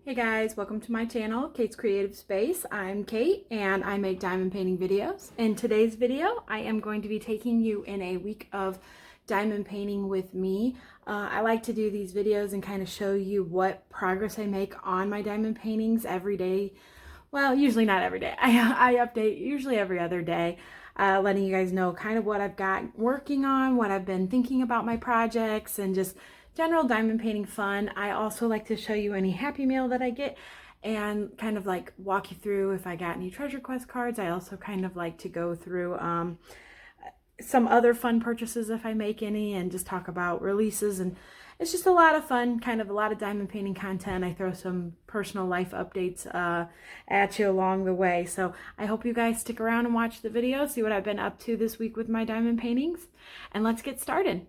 Hey guys, welcome to my channel, Kate's Creative Space. I'm Kate and I make diamond painting videos. In today's video, I am going to be taking you in a week of diamond painting with me. I like to do these videos and kind of show you what progress I make on my diamond paintings every day. Well, usually not every day. I update usually every other day, letting you guys know kind of what I've got working on, what I've been thinking about my projects, and just general diamond painting fun. I also like to show you any happy mail that I get and kind of like walk you through if I got any treasure quest cards. I also kind of like to go through some other fun purchases if I make any, and just talk about releases. And it's just a lot of fun, kind of a lot of diamond painting content. I throw some personal life updates at you along the way. So I hope you guys stick around and watch the video, see what I've been up to this week with my diamond paintings, and let's get started.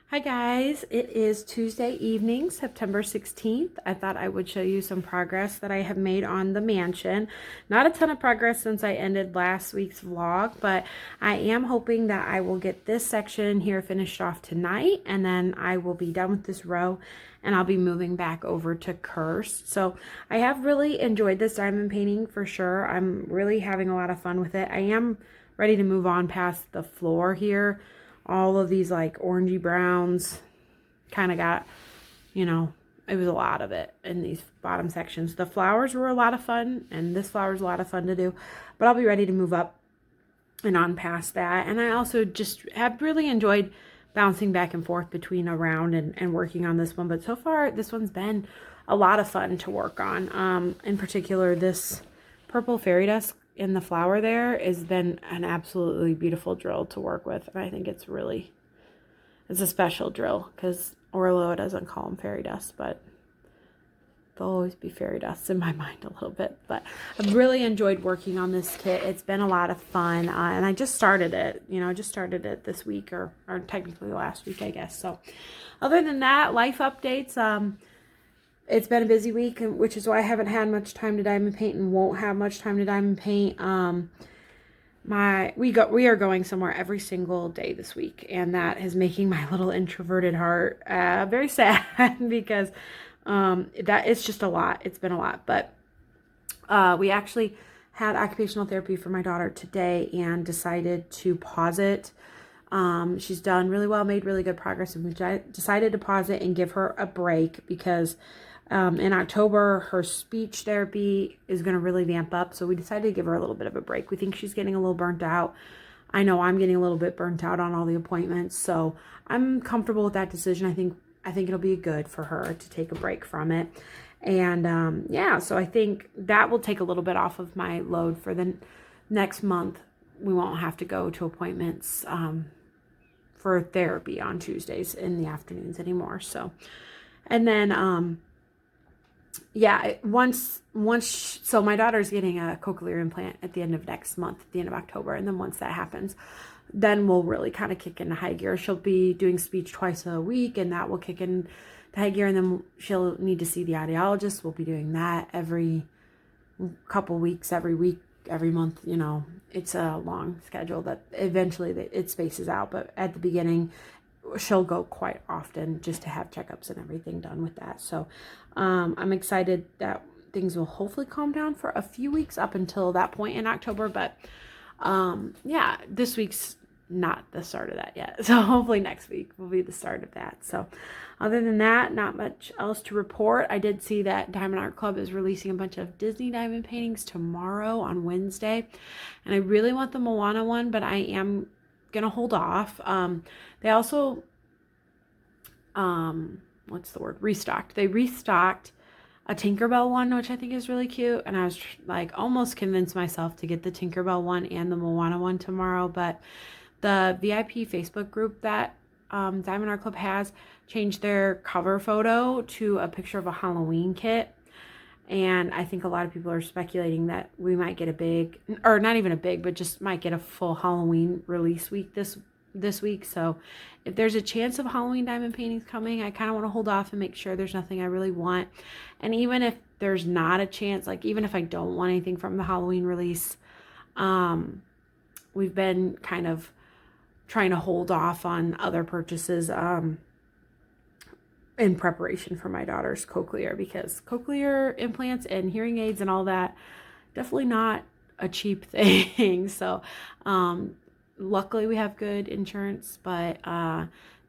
Hi guys, it is Tuesday evening, September 16th. I thought I would show you some progress that I have made on the mansion. Not a ton of progress since I ended last week's vlog, but I am hoping that I will get this section here finished off tonight, and then I will be done with this row and I'll be moving back over to Cursed. So I have really enjoyed this diamond painting for sure. I'm really having a lot of fun with it. I am ready to move on past the floor here. All of these like orangey browns kind of got, it was a lot of it in these bottom sections. The flowers were a lot of fun, and this flower is a lot of fun to do, but I'll be ready to move up and on past that. And I also just have really enjoyed bouncing back and forth between around and working on this one. But so far, this one's been a lot of fun to work on. In particular, this purple fairy dust in the flower there has been an absolutely beautiful drill to work with. And I think it's a special drill, because Orlo doesn't call them fairy dust, but they'll always be fairy dust in my mind a little bit. But I've really enjoyed working on this kit. It's been a lot of fun, and I just started it. I just started it this week, or technically last week, I guess. So other than that, life updates. It's been a busy week, which is why I haven't had much time to diamond paint and won't have much time to diamond paint. We are going somewhere every single day this week, and that is making my little introverted heart very sad because that it's just a lot. It's been a lot, but we actually had occupational therapy for my daughter today and decided to pause it. She's done really well, made really good progress, and we decided to pause it and give her a break because in October, her speech therapy is going to really vamp up. So we decided to give her a little bit of a break. We think she's getting a little burnt out. I know I'm getting a little bit burnt out on all the appointments. So I'm comfortable with that decision. I think it'll be good for her to take a break from it. And yeah, so I think that will take a little bit off of my load for the next month. We won't have to go to appointments for therapy on Tuesdays in the afternoons anymore. So, and then yeah, so my daughter's getting a cochlear implant at the end of next month, at the end of October. And then once that happens, then we'll really kind of kick into high gear. She'll be doing speech twice a week, and that will kick in high gear. And then she'll need to see the audiologist. We'll be doing that every couple weeks, every week, every month. It's a long schedule that eventually it spaces out. But at the beginning, she'll go quite often just to have checkups and everything done with that. So I'm excited that things will hopefully calm down for a few weeks up until that point in October. But yeah, this week's not the start of that yet. So hopefully next week will be the start of that. So other than that, not much else to report. I did see that Diamond Art Club is releasing a bunch of Disney diamond paintings tomorrow on Wednesday. And I really want the Moana one, but I am gonna hold off. They also restocked. They restocked a Tinkerbell one, which I think is really cute, and I was like almost convinced myself to get the Tinkerbell one and the Moana one tomorrow. But the VIP Facebook group that Diamond Art Club has changed their cover photo to a picture of a Halloween kit. And I think a lot of people are speculating that we might get a big, or not even a big, but just might get a full Halloween release week this week. So if there's a chance of Halloween diamond paintings coming, I kind of want to hold off and make sure there's nothing I really want. And even if there's not a chance, like even if I don't want anything from the Halloween release, we've been kind of trying to hold off on other purchases in preparation for my daughter's cochlear, because cochlear implants and hearing aids and all that, definitely not a cheap thing. So luckily we have good insurance, but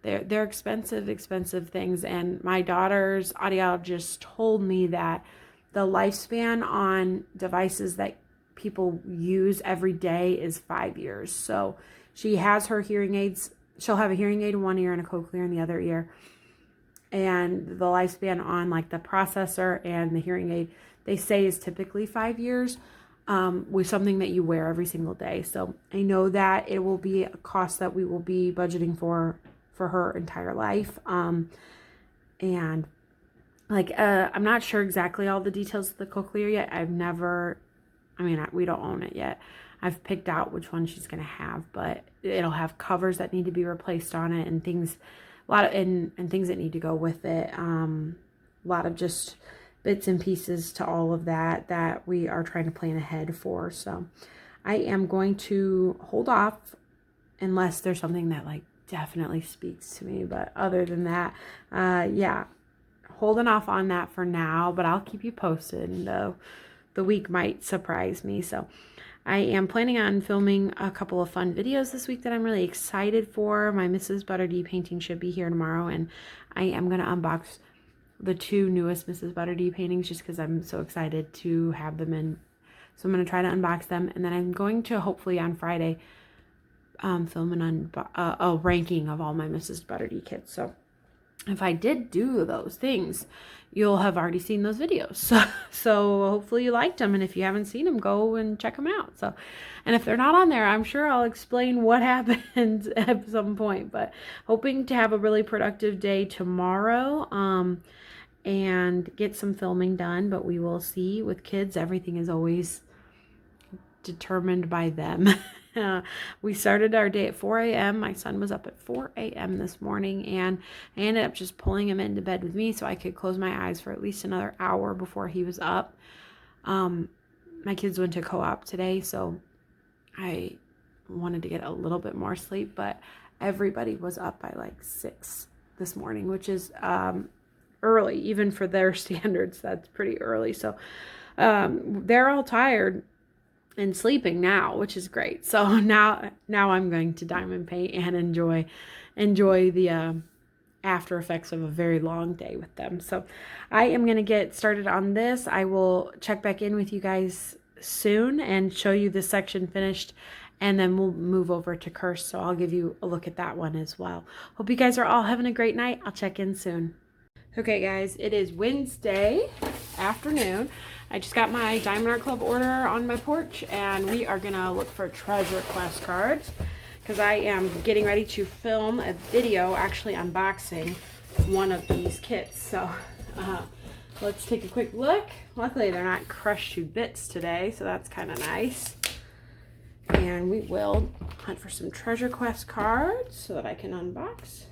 they're expensive things. And my daughter's audiologist told me that the lifespan on devices that people use every day is 5 years. So she has her hearing aids. She'll have a hearing aid in one ear and a cochlear in the other ear. And the lifespan on like the processor and the hearing aid, they say is typically 5 years, with something that you wear every single day. So I know that it will be a cost that we will be budgeting for her entire life. And like, I'm not sure exactly all the details of the cochlear yet. We don't own it yet. I've picked out which one she's going to have, but it'll have covers that need to be replaced on it and things, and things that need to go with it. A lot of just bits and pieces to all of that we are trying to plan ahead for. So I am going to hold off unless there's something that like definitely speaks to me. But other than that, yeah, holding off on that for now, but I'll keep you posted. And the week might surprise me. So I am planning on filming a couple of fun videos this week that I'm really excited for. My Mrs. Butterdee painting should be here tomorrow, and I am going to unbox the 2 newest Mrs. Butterdee paintings just because I'm so excited to have them in. So I'm going to try to unbox them, and then I'm going to hopefully on Friday film a ranking of all my Mrs. Butterdee kits. So if I did do those things, you'll have already seen those videos. So hopefully you liked them. And if you haven't seen them, go and check them out. So, and if they're not on there, I'm sure I'll explain what happened at some point. But hoping to have a really productive day tomorrow and get some filming done. But we will see. With kids, everything is always determined by them. We started our day at 4 a.m. My son was up at 4 a.m. this morning, and I ended up just pulling him into bed with me so I could close my eyes for at least another hour before he was up. My kids went to co-op today, so I wanted to get a little bit more sleep, but everybody was up by like 6 this morning, which is early, even for their standards. That's pretty early. So they're all tired and sleeping now, which is great. So now I'm going to diamond paint and enjoy the after effects of a very long day with them. So I am going to get started on this. I will check back in with you guys soon and show you this section finished, and then we'll move over to Curse. So I'll give you a look at that one as well. Hope you guys are all having a great night. I'll check in soon. Okay guys, it is Wednesday afternoon. I just got my Diamond Art Club order on my porch, and we are gonna look for treasure quest cards because I am getting ready to film a video actually unboxing one of these kits. So let's take a quick look. Luckily they're not crushed to bits today, so that's kind of nice. And we will hunt for some treasure quest cards so that I can unbox.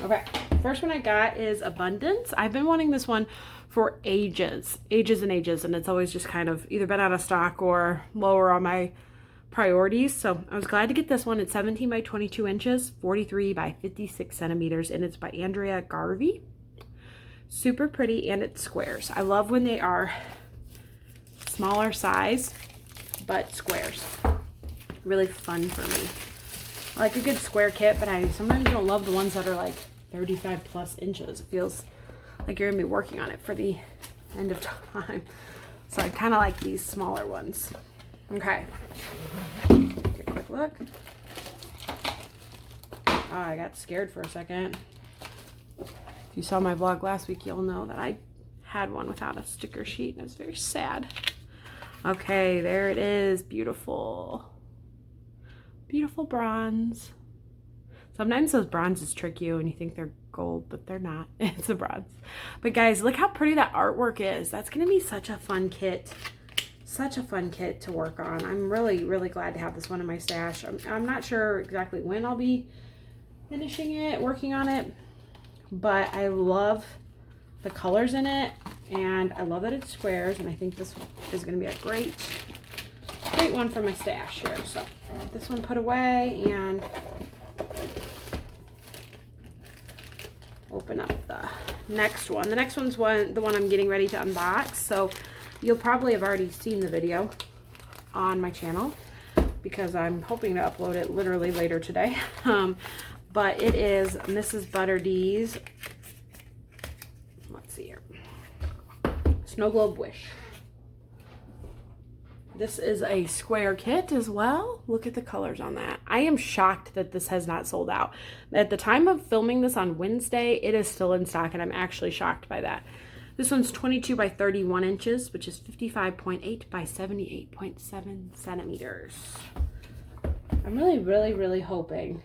Okay, first one I got is Abundance. I've been wanting this one for ages and ages, and it's always just kind of either been out of stock or lower on my priorities. So I was glad to get this one. It's 17 by 22 inches, 43 by 56 centimeters, and it's by Andrea Garvey. Super pretty, and it's squares. I love when they are smaller size, but squares. Really fun for me. I like a good square kit, but I sometimes don't love the ones that are like 35 plus inches. It feels like you're gonna be working on it for the end of time. So I kind of like these smaller ones. Okay, take a quick look. Oh, I got scared for a second. If you saw my vlog last week, you'll know that I had one without a sticker sheet, and it was very sad. Okay, there it is. Beautiful. Beautiful bronze. Sometimes those bronzes trick you and you think they're gold, but they're not. It's a bronze. But guys, look how pretty that artwork is. That's going to be such a fun kit. Such a fun kit to work on. I'm really, really glad to have this one in my stash. I'm not sure exactly when I'll be finishing it, working on it, but I love the colors in it, and I love that it's squares, and I think this is going to be a great great one for my stash here. So this one put away, and open up the next one. The next one's the one I'm getting ready to unbox. So you'll probably have already seen the video on my channel because I'm hoping to upload it literally later today. But it is Mrs. Butter D's, let's see here, Snow Globe Wish. This is a square kit as well. Look at the colors on that. I am shocked that this has not sold out. At the time of filming this on Wednesday, it is still in stock, and I'm actually shocked by that. This one's 22 by 31 inches, which is 55.8 by 78.7 centimeters. I'm really hoping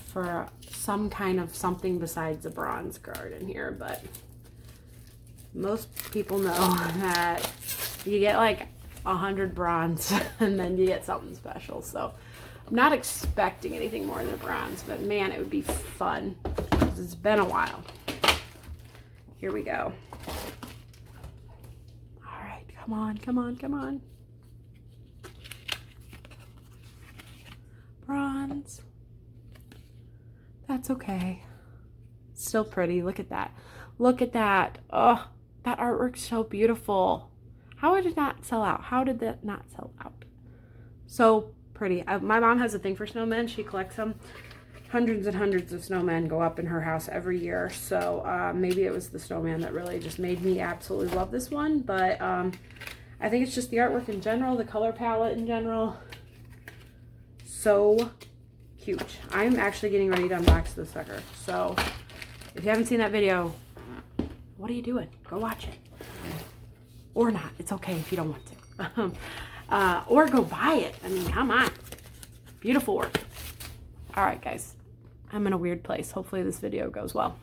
for some kind of something besides a bronze guard in here, but most people know that you get like 100 bronze and then you get something special. So I'm not expecting anything more than a bronze, but man, it would be fun because it's been a while. Here we go. All right, come on, come on, come on. Bronze. That's okay. Still pretty. Look at that. Look at that. Oh, that artwork's so beautiful. How did it not sell out? How did that not sell out? So pretty. My mom has a thing for snowmen. She collects them. Hundreds and hundreds of snowmen go up in her house every year. So maybe it was the snowman that really just made me absolutely love this one. But I think it's just the artwork in general, the color palette in general. So cute. I'm actually getting ready to unbox this sucker. So if you haven't seen that video, what are you doing? Go watch it. Or not. It's okay if you don't want to. Or go buy it. I mean, come on. Beautiful work. All right, guys. I'm in a weird place. Hopefully this video goes well.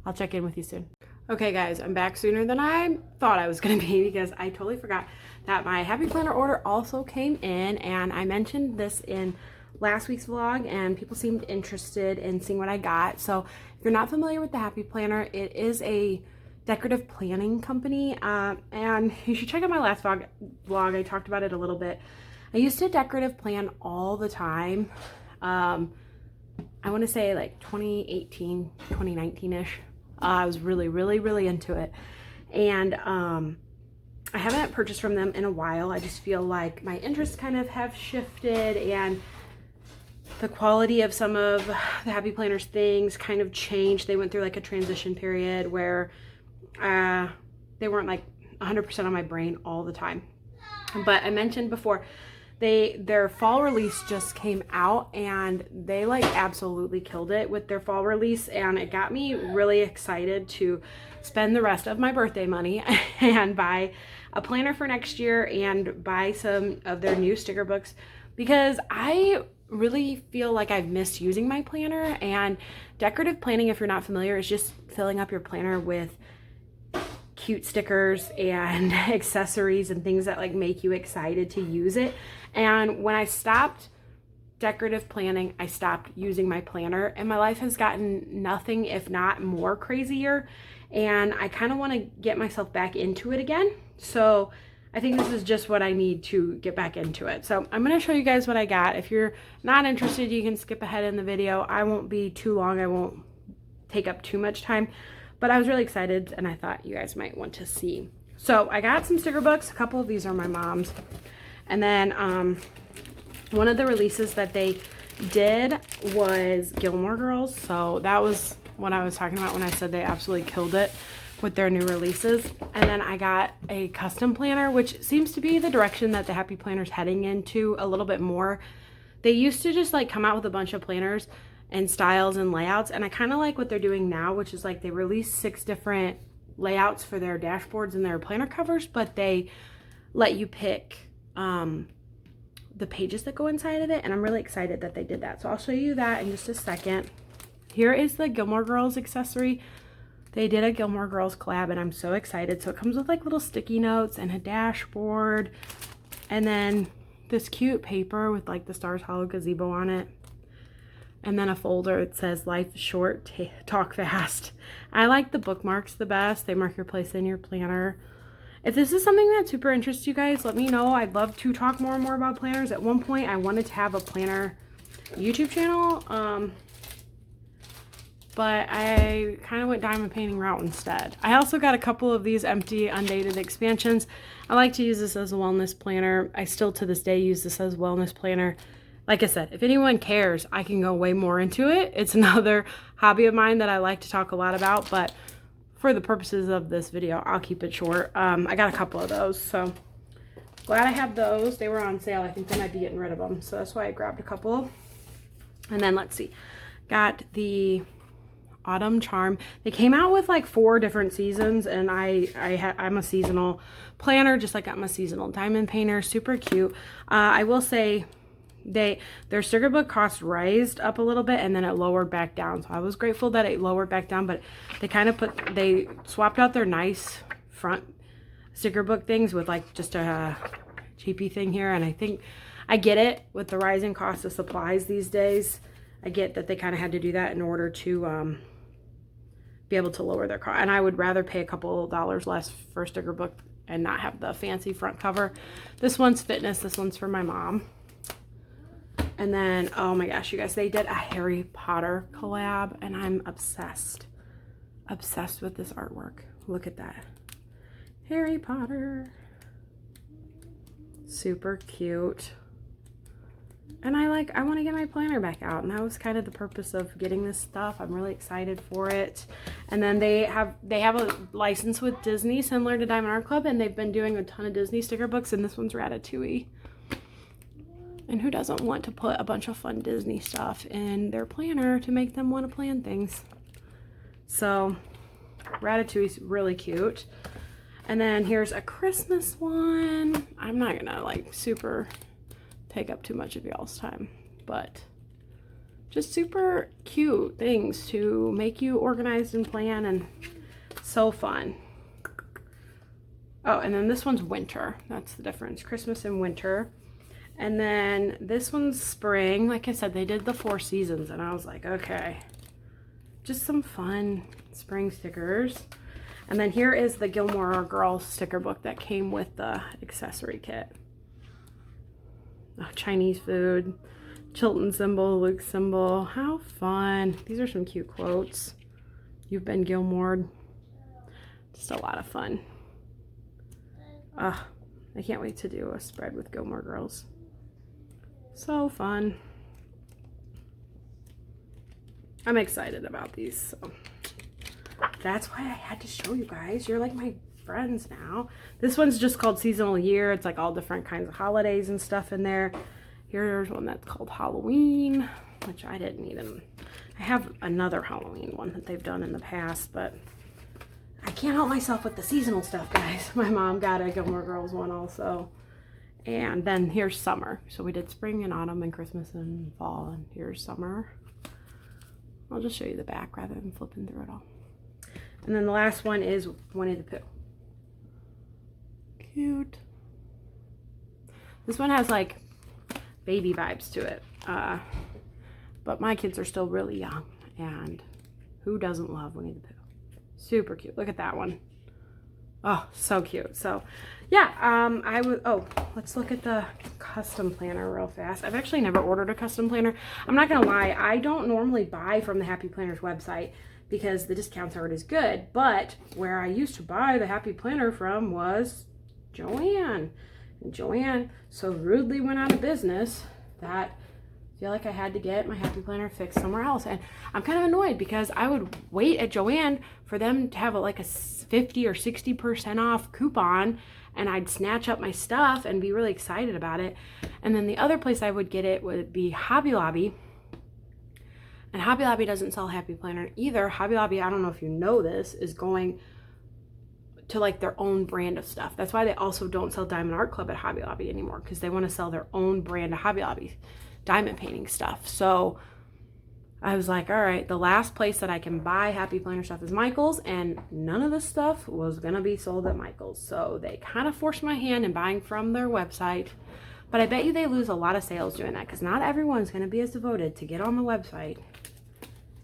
I'll check in with you soon. Okay, guys. I'm back sooner than I thought I was going to be because I totally forgot that my Happy Planner order also came in. And I mentioned this in last week's vlog, and people seemed interested in seeing what I got. So if you're not familiar with the Happy Planner, it is a decorative planning company, and you should check out my last vlog. I talked about it a little bit. I used to decorative plan all the time. I want to say like 2018, 2019-ish. I was really into it, and I haven't purchased from them in a while. I just feel like my interests kind of have shifted, and the quality of some of the Happy Planners things kind of changed. They went through like a transition period where they weren't like 100% on my brain all the time. But I mentioned before, their fall release just came out, and they like absolutely killed it with their fall release, and it got me really excited to spend the rest of my birthday money and buy a planner for next year and buy some of their new sticker books, because I really feel like I've missed using my planner. And decorative planning, if you're not familiar, is just filling up your planner with cute stickers and accessories and things that like make you excited to use it. And when I stopped decorative planning, I stopped using my planner, and my life has gotten nothing if not more crazier, and I kind of want to get myself back into it again. So I think this is just what I need to get back into it. So I'm going to show you guys what I got. If you're not interested, you can skip ahead in the video. I won't be too long. I won't take up too much time. But I was really excited, and I thought you guys might want to see. So I got some sticker books. A couple of these are my mom's. And then one of the releases that they did was Gilmore Girls. So that was what I was talking about when I said they absolutely killed it with their new releases. And then I got a custom planner, which seems to be the direction that the Happy Planner's heading into a little bit more. They used to just like come out with a bunch of planners and styles and layouts, and I kind of like what they're doing now, which is like they release 6 different layouts for their dashboards and their planner covers, but they let you pick the pages that go inside of it, and I'm really excited that they did that. So I'll show you that in just a second. Here is the Gilmore Girls accessory. They did a Gilmore Girls collab, and I'm so excited. So it comes with like little sticky notes and a dashboard, and then this cute paper with like the Stars Hollow gazebo on it. And then a folder that says life is short, talk fast. I like the bookmarks the best. They mark your place in your planner. If this is something that super interests you guys, let me know. I'd love to talk more and more about planners. At one point, I wanted to have a planner YouTube channel, but I kind of went diamond painting route instead. I also got a couple of these empty, undated expansions. I like to use this as a wellness planner. I still, to this day, use this as a wellness planner. Like I said, if anyone cares, I can go way more into it. It's another hobby of mine that I like to talk a lot about, but for the purposes of this video, I'll keep it short. I got a couple of those, so glad I have those. They were on sale. I think they might be getting rid of them, so that's why I grabbed a couple. And then let's see, got the Autumn Charm. They came out with like 4 different seasons, and I'm a seasonal planner, just like I'm a seasonal diamond painter. Super cute. I will say their sticker book cost raised up a little bit, and then it lowered back down. So I was grateful that it lowered back down, but they swapped out their nice front sticker book things with like just a cheapy thing here. And I think I get it with the rising cost of supplies these days. I get that they kind of had to do that in order to be able to lower their cost. And I would rather pay a couple dollars less for a sticker book and not have the fancy front cover. This one's fitness. This one's for my mom. And then, oh my gosh, you guys, they did a Harry Potter collab, and I'm obsessed. Obsessed with this artwork. Look at that. Harry Potter. Super cute. And I want to get my planner back out, and that was kind of the purpose of getting this stuff. I'm really excited for it. And then they have a license with Disney, similar to Diamond Art Club, and they've been doing a ton of Disney sticker books, and this one's Ratatouille. And who doesn't want to put a bunch of fun Disney stuff in their planner to make them want to plan things? So Ratatouille's really cute. And then here's a Christmas one. I'm not gonna like super take up too much of y'all's time, but just super cute things to make you organized and plan, and so fun. Oh, and then this one's winter. That's the difference, Christmas and winter. And then this one's spring. Like I said, they did the 4 seasons, and I was like, okay, just some fun spring stickers. And then here is the Gilmore Girls sticker book that came with the accessory kit. Oh, Chinese food, Chilton symbol, Luke symbol. How fun. These are some cute quotes. You've been Gilmored. Just a lot of fun. I can't wait to do a spread with Gilmore Girls. So fun. I'm excited about these, so that's why I had to show you guys. You're like my friends now. This one's just called Seasonal Year. It's like all different kinds of holidays and stuff in there. Here's one that's called Halloween, which I didn't even. I have another Halloween one that they've done in the past, but I can't help myself with the seasonal stuff, guys. My mom got a Gilmore Girls one also. And then here's summer. So we did spring and autumn and Christmas and fall, and here's summer. I'll just show you the back rather than flipping through it all. And then the last one is Winnie the Pooh. Cute. This one has like baby vibes to it. But my kids are still really young, and who doesn't love Winnie the Pooh? Super cute. Look at that one. Oh, so cute. So yeah, let's look at the custom planner real fast. I've actually never ordered a custom planner. I'm not gonna lie, I don't normally buy from the Happy Planners website because the discounts aren't as good, but where I used to buy the Happy Planner from was Joann. And Joann so rudely went out of business that I feel like I had to get my Happy Planner fixed somewhere else. And I'm kind of annoyed because I would wait at Joann for them to have like a 50 or 60% off coupon, and I'd snatch up my stuff and be really excited about it. And then the other place I would get it would be Hobby Lobby. And Hobby Lobby doesn't sell Happy Planner either. Hobby Lobby, I don't know if you know this, is going to like their own brand of stuff. That's why they also don't sell Diamond Art Club at Hobby Lobby anymore, because they want to sell their own brand of Hobby Lobby diamond painting stuff. So I was like, all right, the last place that I can buy Happy Planner stuff is Michael's, and none of this stuff was gonna be sold at Michael's. So they kind of forced my hand in buying from their website. But I bet you they lose a lot of sales doing that, because not everyone's gonna be as devoted to get on the website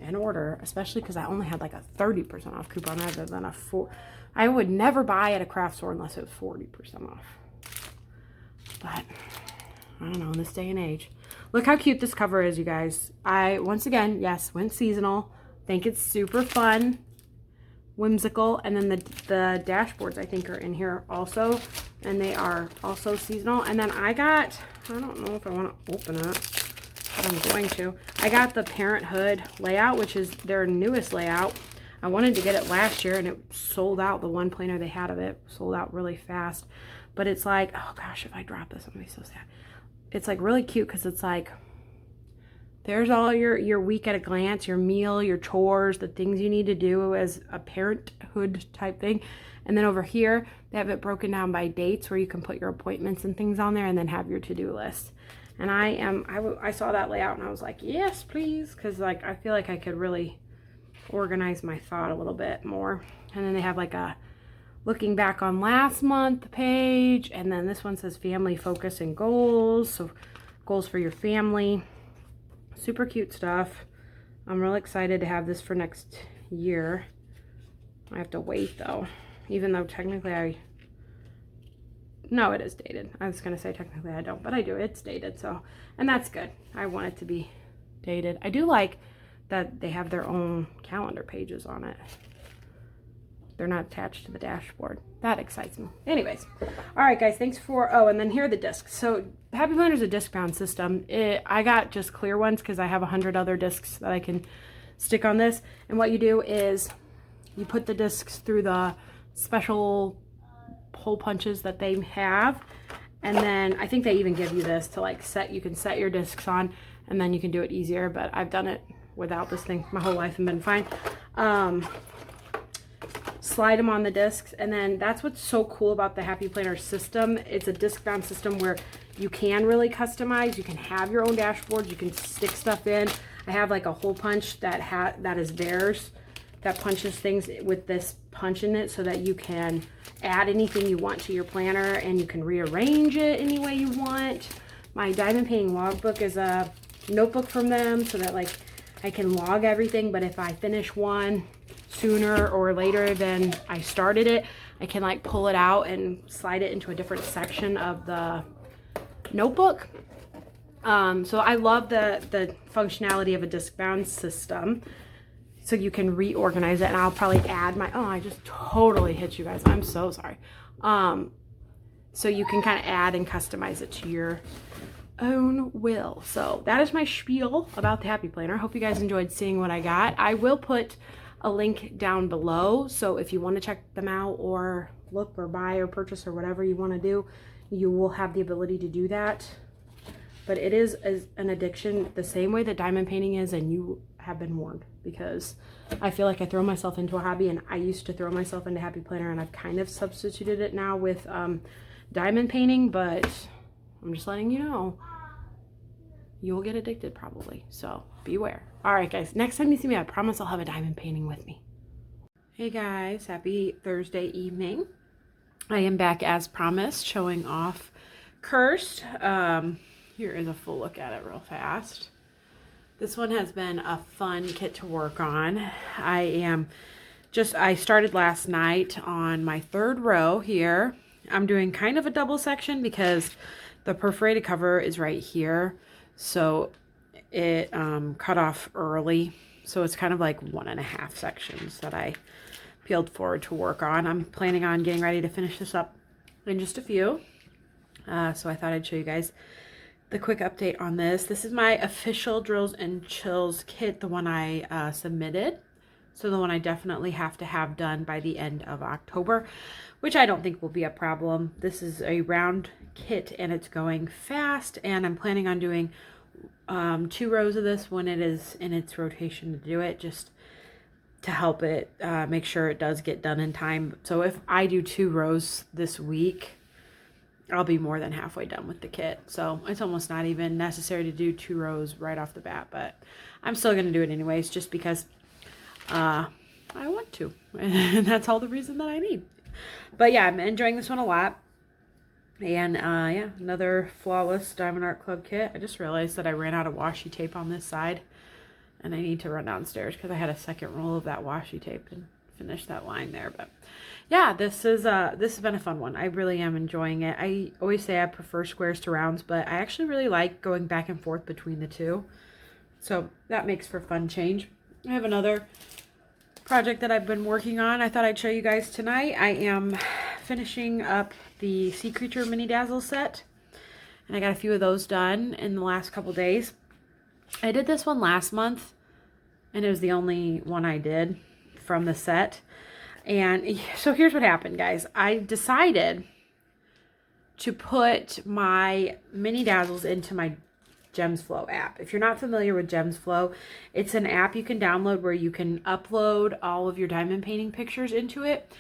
and order, especially because I only had like a 30% off coupon rather than a 4. I would never buy at a craft store unless it was 40% off. But I don't know, in this day and age. Look how cute this cover is, you guys. I, once again, yes, went seasonal. Think it's super fun, whimsical. And then the dashboards, I think, are in here also. And they are also seasonal. And then I got, I don't know if I want to open it, but I'm going to. I got the Parenthood layout, which is their newest layout. I wanted to get it last year, and it sold out. The one planner they had of it sold out really fast. But it's like, oh gosh, if I drop this, I'm going to be so sad. It's like really cute because it's like, there's all your week at a glance, your meal, your chores, the things you need to do as a parenthood type thing. And then over here, they have it broken down by dates where you can put your appointments and things on there and then have your to-do list. And I saw that layout and I was like, yes, please. Because like, I feel like I could really organize my thought a little bit more. And then they have like a looking back on last month page, and then this one says family focus and goals, so goals for your family. Super cute stuff. I'm really excited to have this for next year. I have to wait though, even though technically no, it is dated. I was gonna say technically I don't, but I do. It's dated, so, and that's good. I want it to be dated. I do like that they have their own calendar pages on it. They're not attached to the dashboard. That excites me. Anyways, all right, guys, thanks for, oh, and then here are the discs. So Happy Planner is a disc-bound system. I got just clear ones because I have 100 other discs that I can stick on this. And what you do is you put the discs through the special hole punches that they have. And then I think they even give you this to like you can set your discs on, and then you can do it easier. But I've done it without this thing my whole life and been fine. Slide them on the discs, and then that's what's so cool about the Happy Planner system. It's a disc bound system where you can really customize. You can have your own dashboards. You can stick stuff in. I have like a hole punch that is theirs, that punches things with this punch in it, so that you can add anything you want to your planner and you can rearrange it any way you want. My diamond painting logbook is a notebook from them, so that like I can log everything, but if I finish one sooner or later than I started it, I can like pull it out and slide it into a different section of the notebook. So I love the functionality of a disc bound system, so you can reorganize it. And I'll probably add my, oh, I just totally hit you guys, I'm so sorry. So you can kind of add and customize it to your own will. So that is my spiel about the Happy Planner. Hope you guys enjoyed seeing what I got. I will put a link down below, so if you want to check them out or look or buy or purchase or whatever you want to do, you will have the ability to do that. But it is an addiction the same way that diamond painting is, and you have been warned, because I feel like I throw myself into a hobby, and I used to throw myself into Happy Planner, and I've kind of substituted it now with diamond painting, but I'm just letting you know, you will get addicted probably, so beware. All right, guys, next time you see me, I promise I'll have a diamond painting with me. Hey guys, happy Thursday evening. I am back as promised, showing off Cursed. Here is a full look at it real fast. This one has been a fun kit to work on. I started last night on my 3rd row here. I'm doing kind of a double section because the perforated cover is right here. So it cut off early. So it's kind of like 1.5 sections that I peeled forward to work on. I'm planning on getting ready to finish this up in just a few. So I thought I'd show you guys the quick update on this. This is my official Drills and Chills kit, the one I submitted. So the one I definitely have to have done by the end of October, which I don't think will be a problem. This is a round kit and it's going fast, and I'm planning on doing 2 rows of this when it is in its rotation to do it, just to help it make sure it does get done in time. So if I do 2 rows this week, I'll be more than halfway done with the kit. So it's almost not even necessary to do 2 rows right off the bat, but I'm still going to do it anyways, just because I want to. And that's all the reason that I need. But yeah, I'm enjoying this one a lot. And yeah, another flawless Diamond Art Club kit. I just realized that I ran out of washi tape on this side. And I need to run downstairs because I had a second roll of that washi tape and finish that line there. But yeah, this has been a fun one. I really am enjoying it. I always say I prefer squares to rounds, but I actually really like going back and forth between the two. So that makes for fun change. I have another project that I've been working on. I thought I'd show you guys tonight. I am finishing up the Sea Creature Mini Dazzle set. And I got a few of those done in the last couple days. I did this one last month, and it was the only one I did from the set. And so here's what happened, guys. I decided to put my mini dazzles into my Gems Flow app. If you're not familiar with Gems Flow, it's an app you can download where you can upload all of your diamond painting pictures into it,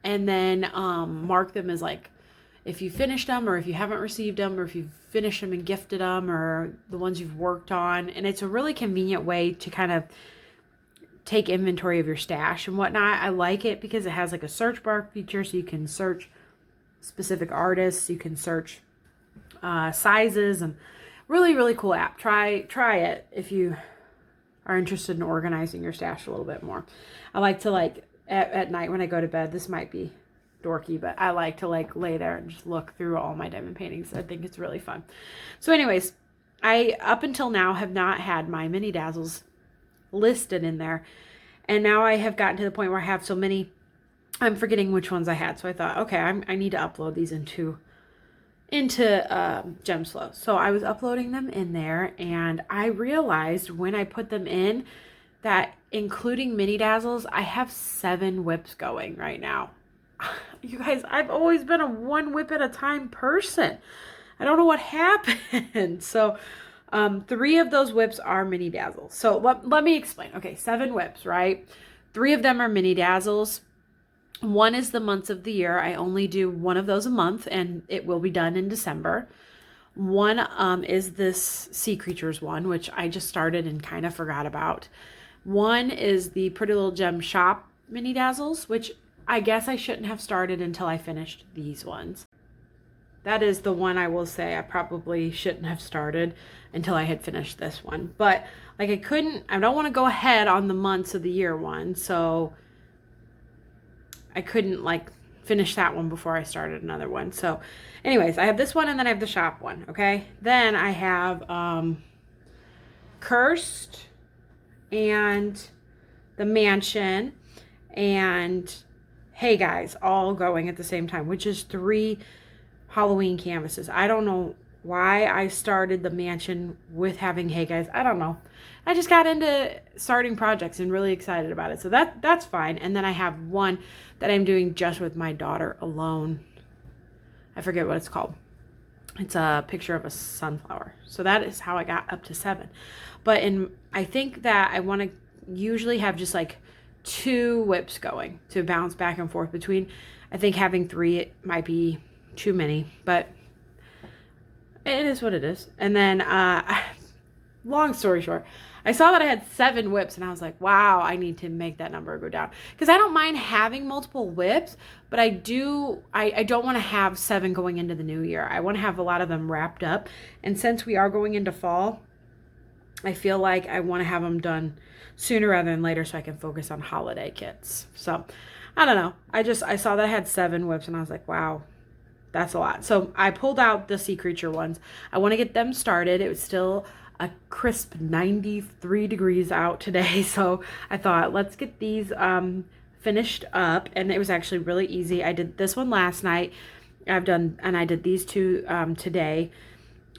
and then mark them as like if you finished them, or if you haven't received them, or if you've finished them and gifted them, or the ones you've worked on. And it's a really convenient way to kind of take inventory of your stash and whatnot. I like it because it has like a search bar feature, so you can search specific artists, you can search sizes, and really, really cool app. Try it if you are interested in organizing your stash a little bit more. I like to at night when I go to bed, this might be dorky, but I like to lay there and just look through all my diamond paintings. I think it's really fun. So anyways, I up until now have not had my mini dazzles listed in there, and now I have gotten to the point where I have so many I'm forgetting which ones I had. So I thought, okay, I need to upload these into Gems Flow. So I was uploading them in there, and I realized when I put them in that including mini dazzles, I have 7 whips going right now. You guys, I've always been a 1 whip at a time person. I don't know what happened. So 3 of those whips are mini dazzles. So let me explain. Okay, 7 whips, right? 3 of them are mini dazzles. 1 is the months of the year. I only do 1 of those a month, and it will be done in December. 1 is this Sea Creatures one, which I just started and kind of forgot about. 1 is the Pretty Little Gem Shop mini dazzles, which I guess I shouldn't have started until I finished these ones. That is the one I will say I probably shouldn't have started until I had finished this one. But I don't want to go ahead on the months of the year one, so I couldn't finish that one before I started another one. So anyways, I have this one, and then I have the shop one, okay? Then I have Cursed and the Mansion and Hey Guys all going at the same time, which is 3 Halloween canvases. I don't know why I started the Mansion with having Hey Guys. I don't know. I just got into starting projects and really excited about it. So that's fine. And then I have 1 that I'm doing just with my daughter alone. I forget what it's called. It's a picture of a sunflower. So that is how I got up to 7. But I think that I want to usually have just 2 whips going to bounce back and forth between. I think having 3, it might be too many, but it is what it is. And then long story short, I saw that I had 7 whips, and I was like, wow, I need to make that number go down, because I don't mind having multiple whips, but I don't want to have 7 going into the new year. I want to have a lot of them wrapped up, and since we are going into fall, I feel like I want to have them done sooner rather than later so I can focus on holiday kits. So I don't know. I saw that I had 7 whips, and I was like, wow, that's a lot. So I pulled out the Sea Creature ones. I want to get them started. It was still a crisp 93 degrees out today. So I thought, let's get these finished up. And it was actually really easy. I did this one last night. I did these 2 today.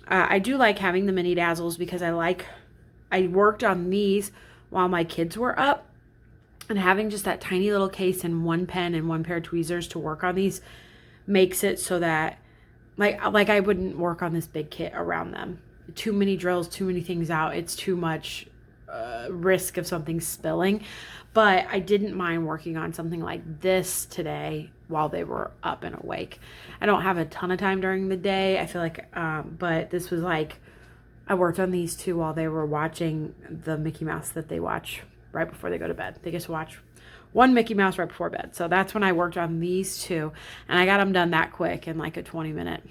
I do like having the mini dazzles because I worked on these while my kids were up, and having just that tiny little case and 1 pen and 1 pair of tweezers to work on these makes it so that I wouldn't work on this big kit around them. Too many drills, too many things out. It's too much risk of something spilling. But I didn't mind working on something like this today while they were up and awake. I don't have a ton of time during the day. I feel like, but this was I worked on these 2 while they were watching the Mickey Mouse that they watch right before they go to bed. They get to watch 1 Mickey Mouse right before bed. So that's when I worked on these 2, and I got them done that quick in a 20-minute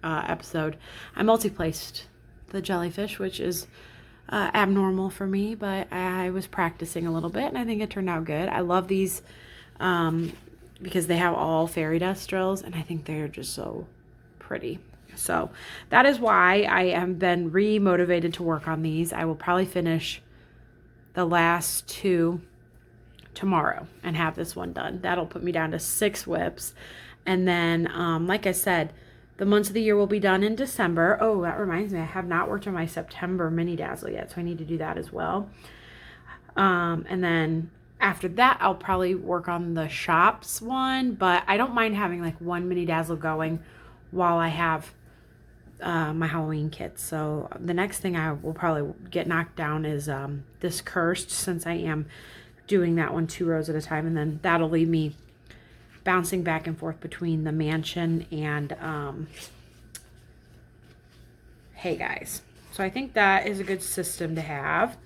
episode. I multi-placed the jellyfish, which is abnormal for me, but I was practicing a little bit and I think it turned out good. I love these because they have all fairy dust drills and I think they're just so pretty. So that is why I have been re-motivated to work on these. I will probably finish the last 2 tomorrow and have this one done. That'll put me down to 6 WIPs. And then, like I said, the months of the year will be done in December. Oh, that reminds me, I have not worked on my September mini dazzle yet, so I need to do that as well. And then after that, I'll probably work on the shops one, but I don't mind having like one mini dazzle going while I have my Halloween kits. So the next thing I will probably get knocked down is this Cursed, since I am doing that one 2 rows at a time, and then that'll leave me bouncing back and forth between the Mansion and Hey Guys. So I think that is a good system to have.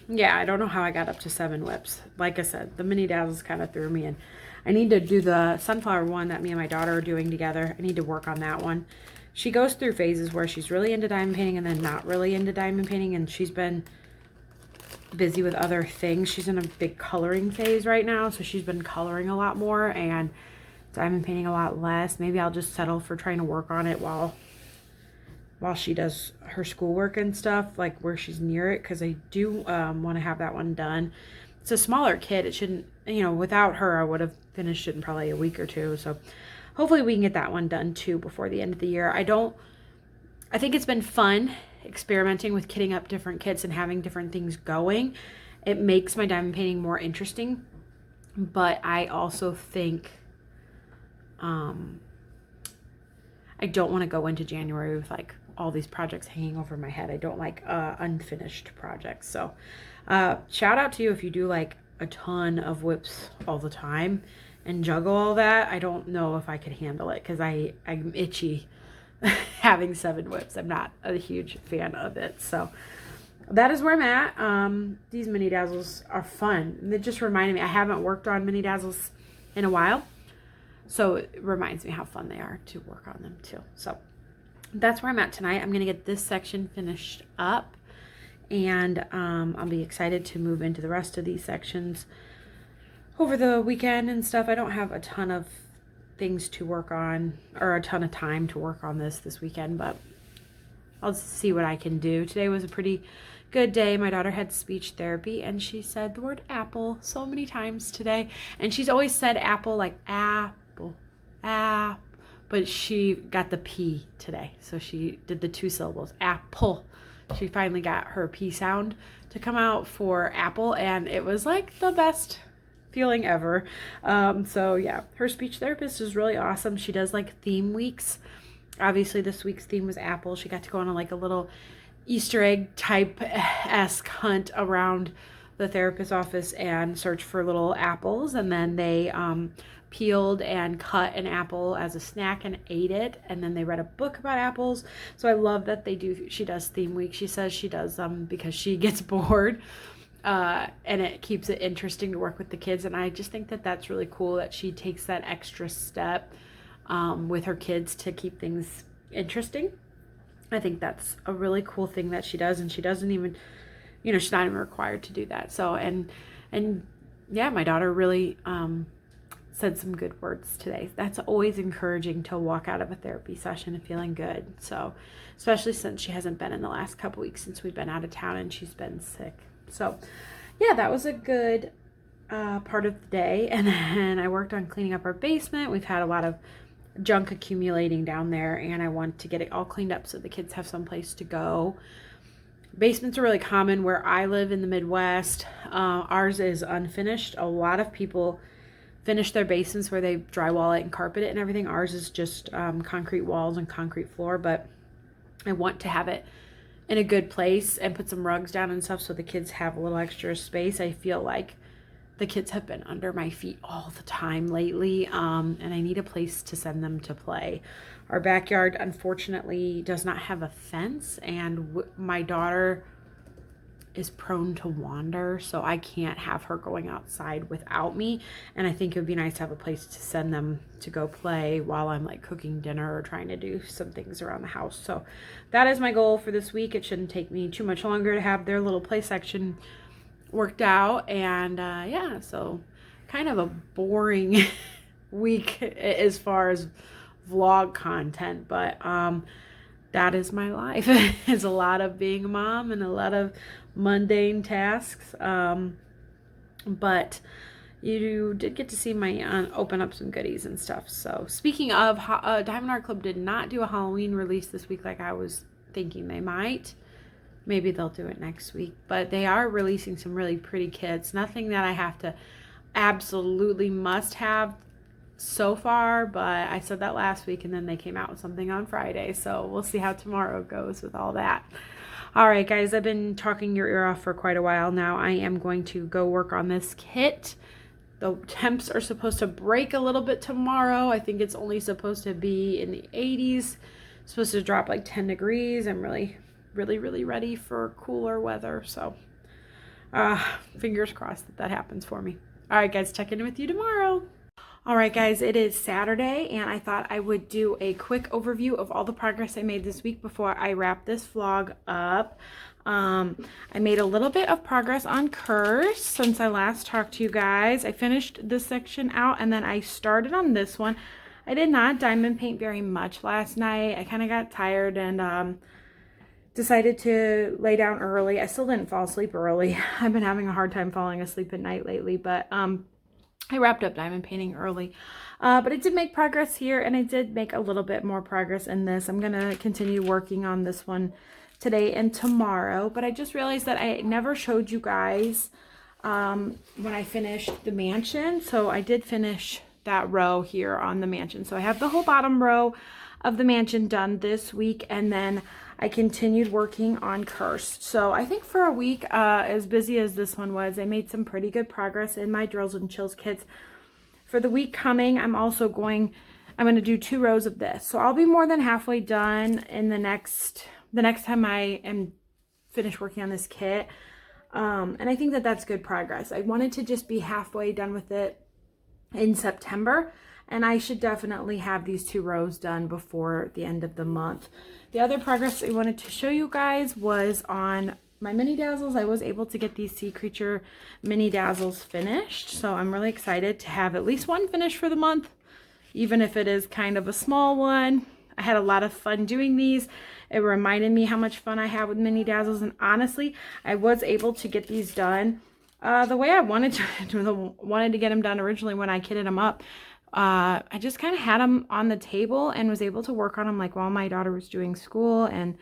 Yeah, I don't know how I got up to 7 WIPs. Like I said, the mini dazzles kind of threw me in. I need to do the sunflower one that me and my daughter are doing together. I need to work on that one. She goes through phases where she's really into diamond painting and then not really into diamond painting, and she's been busy with other things. She's in a big coloring phase right now, so she's been coloring a lot more and diamond painting a lot less. Maybe I'll just settle for trying to work on it while she does her schoolwork and stuff, like where she's near it, because I do want to have that one done. It's a smaller kit. It shouldn't, you know, without her I would have finished it in probably a week or 2. So hopefully we can get that one done too before the end of the year. I think it's been fun experimenting with kitting up different kits and having different things going. It makes my diamond painting more interesting, but I also think I don't want to go into January with like all these projects hanging over my head. I don't like unfinished projects. So shout out to you if you do like a ton of WIPs all the time and juggle all that. I don't know if I could handle it because I'm itchy having 7 WIPs. I'm not a huge fan of it. So that is where I'm at. These mini dazzles are fun. It just reminded me, I haven't worked on mini dazzles in a while. So it reminds me how fun they are to work on them too. So that's where I'm at tonight. I'm going to get this section finished up, and I'll be excited to move into the rest of these sections over the weekend and stuff. I don't have a ton of things to work on, or a ton of time to work on this weekend, but I'll see what I can do. Today was a pretty good day. My daughter had speech therapy and she said the word apple so many times today, and she's always said apple like apple, but she got the P today, so she did the 2 syllables, apple. She finally got her P sound to come out for apple, and it was like the best feeling ever. So yeah, her speech therapist is really awesome. She does like theme weeks. Obviously this week's theme was apple. She got to go on like a little Easter egg type-esque hunt around the therapist's office and search for little apples, and then they peeled and cut an apple as a snack and ate it, and then they read a book about apples. So I love that she does theme week. She says she does them because she gets bored, and it keeps it interesting to work with the kids, and I just think that that's really cool that she takes that extra step with her kids to keep things interesting. I think that's a really cool thing that she does, and she doesn't even, you know, she's not even required to do that. So, and yeah, my daughter really said some good words today. That's always encouraging, to walk out of a therapy session and feeling good. So, especially since she hasn't been in the last couple weeks since we've been out of town and she's been sick. So, yeah, that was a good part of the day. And then I worked on cleaning up our basement. We've had a lot of junk accumulating down there, and I want to get it all cleaned up so the kids have some place to go. Basements are really common where I live in the Midwest. Ours is unfinished. A lot of people finish their basements where they drywall it and carpet it and everything. Ours is just concrete walls and concrete floor, but I want to have it in a good place and put some rugs down and stuff so the kids have a little extra space. I feel like the kids have been under my feet all the time lately, and I need a place to send them to play. Our backyard, unfortunately, does not have a fence, and my daughter is prone to wander, so I can't have her going outside without me. And I think it would be nice to have a place to send them to go play while I'm like cooking dinner or trying to do some things around the house. So that is my goal for this week. It shouldn't take me too much longer to have their little play section worked out. And yeah, so kind of a boring week as far as vlog content, but that is my life. It's a lot of being a mom and a lot of mundane tasks, but you did get to see my open up some goodies and stuff. So speaking of, Diamond Art Club did not do a Halloween release this week like I was thinking they might. Maybe they'll do it next week, but they are releasing some really pretty kits. Nothing that I have to absolutely must have so far, but I said that last week and then they came out with something on Friday, so we'll see how tomorrow goes with all that. All right, guys, I've been talking your ear off for quite a while now. I am going to go work on this kit. The temps are supposed to break a little bit tomorrow. I think it's only supposed to be in the 80s. It's supposed to drop like 10 degrees. I'm really ready for cooler weather, so fingers crossed that happens for me. All right, guys, check in with you tomorrow. All right, guys, it is Saturday, and I thought I would do a quick overview of all the progress I made this week before I wrap this vlog up. I made a little bit of progress on curse since I last talked to you guys. I finished this section out, and then I started on this one. I did not diamond paint very much last night. I kind of got tired and decided to lay down early. I still didn't fall asleep early. I've been having a hard time falling asleep at night lately, but I wrapped up diamond painting early, but I did make progress here, and I did make a little bit more progress in this. I'm going to continue working on this one today and tomorrow, but I just realized that I never showed you guys when I finished the mansion. So I did finish that row here on the mansion. So I have the whole bottom row of the mansion done this week, and then I continued working on Cursed. So I think for a week, as busy as this one was, I made some pretty good progress in my Drills and Chills kits. For the week coming, I'm going to do 2 rows of this. So I'll be more than halfway done in the next time I am finished working on this kit. And I think that that's good progress. I wanted to just be halfway done with it in September, and I should definitely have these 2 rows done before the end of the month. The other progress I wanted to show you guys was on my mini dazzles. I was able to get these sea creature mini dazzles finished, so I'm really excited to have at least one finished for the month, even if it is kind of a small one. I had a lot of fun doing these. It reminded me how much fun I had with mini dazzles, and honestly, I was able to get these done the way I wanted to get them done originally when I kitted them up. I just kind of had them on the table and was able to work on them like while my daughter was doing school, and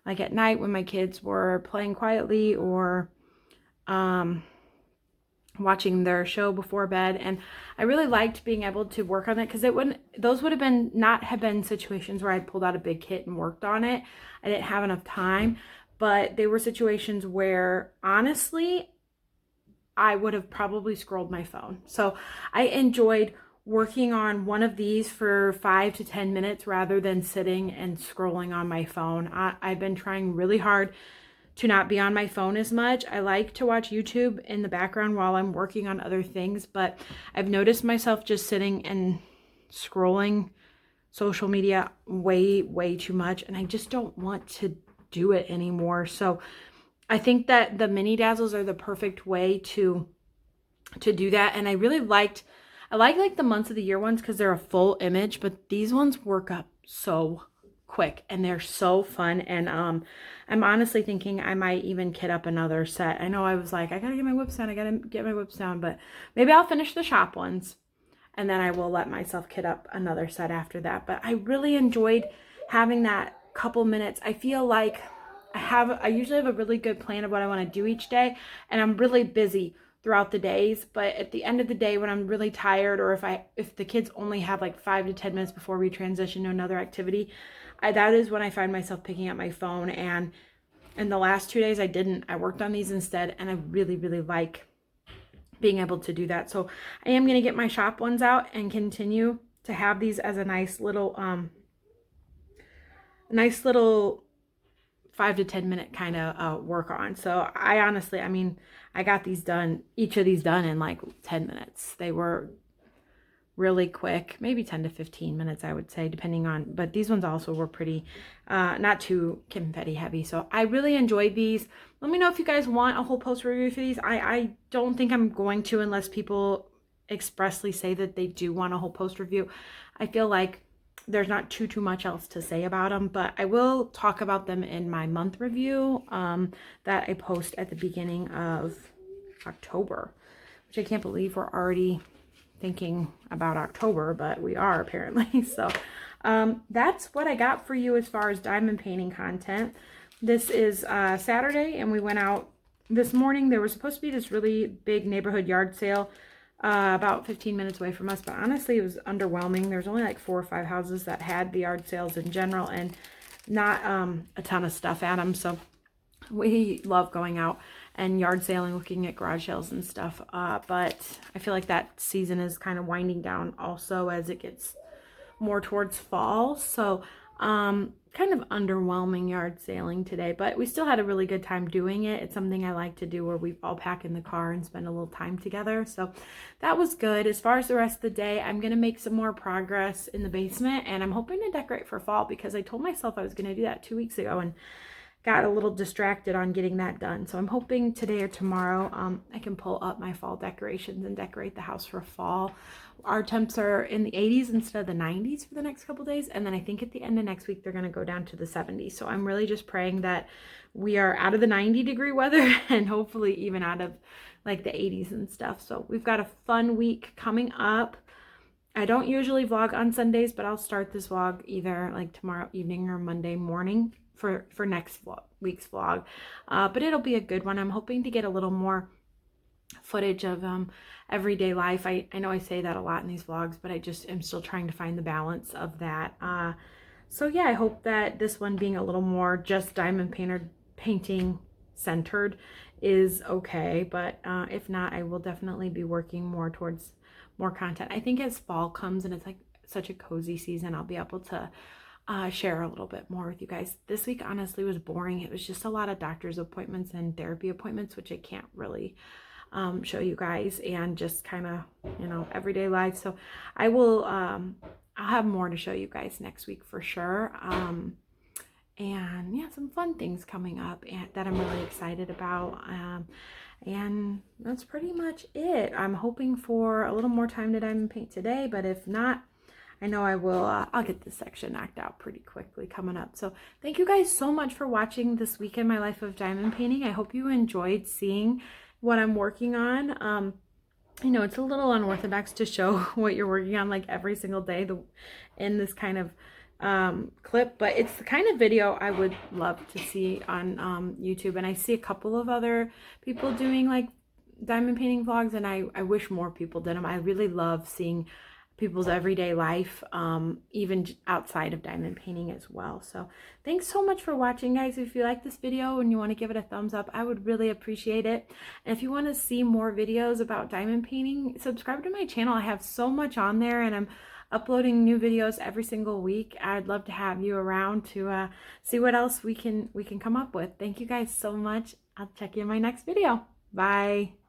like at night when my kids were playing quietly or watching their show before bed. And I really liked being able to work on it because those would have not have been situations where I'd pulled out a big kit and worked on it. I didn't have enough time, but they were situations where honestly I would have probably scrolled my phone. So I enjoyed working on one of these for 5 to 10 minutes rather than sitting and scrolling on my phone. I've been trying really hard to not be on my phone as much. I like to watch YouTube in the background while I'm working on other things, but I've noticed myself just sitting and scrolling social media way too much, and I just don't want to do it anymore. So I think that the mini dazzles are the perfect way to do that. And I like the months of the year ones because they're a full image, but these ones work up so quick and they're so fun. And I'm honestly thinking I might even kit up another set. I know I was like, I gotta get my whips down, but maybe I'll finish the shop ones and then I will let myself kit up another set after that. But I really enjoyed having that couple minutes. I feel like I usually have a really good plan of what I want to do each day, and I'm really busy throughout the days, but at the end of the day when I'm really tired, or if the kids only have like 5 to 10 minutes before we transition to another activity, that is when I find myself picking up my phone. And in the last 2 days I worked on these instead, and I really like being able to do that. So I am going to get my shop ones out and continue to have these as a nice little 5 to 10 minute kind of work on. So I honestly, I mean, I got these done, each of these done in like 10 minutes. They were really quick, maybe 10 to 15 minutes, I would say, depending on, but these ones also were pretty, not too confetti heavy. So I really enjoyed these. Let me know if you guys want a whole post review for these. I don't think I'm going to unless people expressly say that they do want a whole post review. I feel like there's not too much else to say about them, but I will talk about them in my month review that I post at the beginning of October, which I can't believe we're already thinking about October, but we are apparently. So that's what I got for you as far as diamond painting content. This is Saturday, and we went out this morning. There was supposed to be this really big neighborhood yard sale about 15 minutes away from us, but honestly it was underwhelming. There's only like 4 or 5 houses that had the yard sales in general, and not a ton of stuff at them. So we love going out and yard sailing, looking at garage sales and stuff, but I feel like that season is kind of winding down also as it gets more towards fall. So kind of underwhelming yard sailing today, but we still had a really good time doing it. It's something I like to do where we all pack in the car and spend a little time together. So that was good. As far as the rest of the day, I'm going to make some more progress in the basement, and I'm hoping to decorate for fall because I told myself I was going to do that 2 weeks ago and got a little distracted on getting that done. So I'm hoping today or tomorrow I can pull up my fall decorations and decorate the house for fall. Our temps are in the 80s instead of the 90s for the next couple days, and then I think at the end of next week they're going to go down to the 70s. So I'm really just praying that we are out of the 90-degree weather and hopefully even out of like the 80s and stuff. So we've got a fun week coming up. I don't usually vlog on Sundays, but I'll start this vlog either like tomorrow evening or Monday morning for next week's vlog, but it'll be a good one. I'm hoping to get a little more footage of everyday life. I know I say that a lot in these vlogs, but I just am still trying to find the balance of that. So yeah, I hope that this one being a little more just diamond painting centered is okay, but if not, I will definitely be working more towards more content. I think as fall comes and it's like such a cozy season, I'll be able to share a little bit more with you guys. This week honestly was boring. It was just a lot of doctor's appointments and therapy appointments, which I can't really show you guys, and just kind of, you know, everyday life. So I will I'll have more to show you guys next week for sure. And yeah, some fun things coming up that I'm really excited about. And that's pretty much it. I'm hoping for a little more time to diamond paint today, but if not, I know I will, I'll get this section knocked out pretty quickly coming up. So thank you guys so much for watching this week in my life of diamond painting. I hope you enjoyed seeing what I'm working on. You know, it's a little unorthodox to show what you're working on like every single day in this kind of clip, but it's the kind of video I would love to see on YouTube. And I see a couple of other people doing like diamond painting vlogs, and I wish more people did them. I really love seeing people's everyday life, even outside of diamond painting as well. So thanks so much for watching, guys. If you like this video and you want to give it a thumbs up, I would really appreciate it. And if you want to see more videos about diamond painting, subscribe to my channel. I have so much on there, and I'm uploading new videos every single week. I'd love to have you around to see what else we can come up with. Thank you guys so much. I'll check you in my next video. Bye.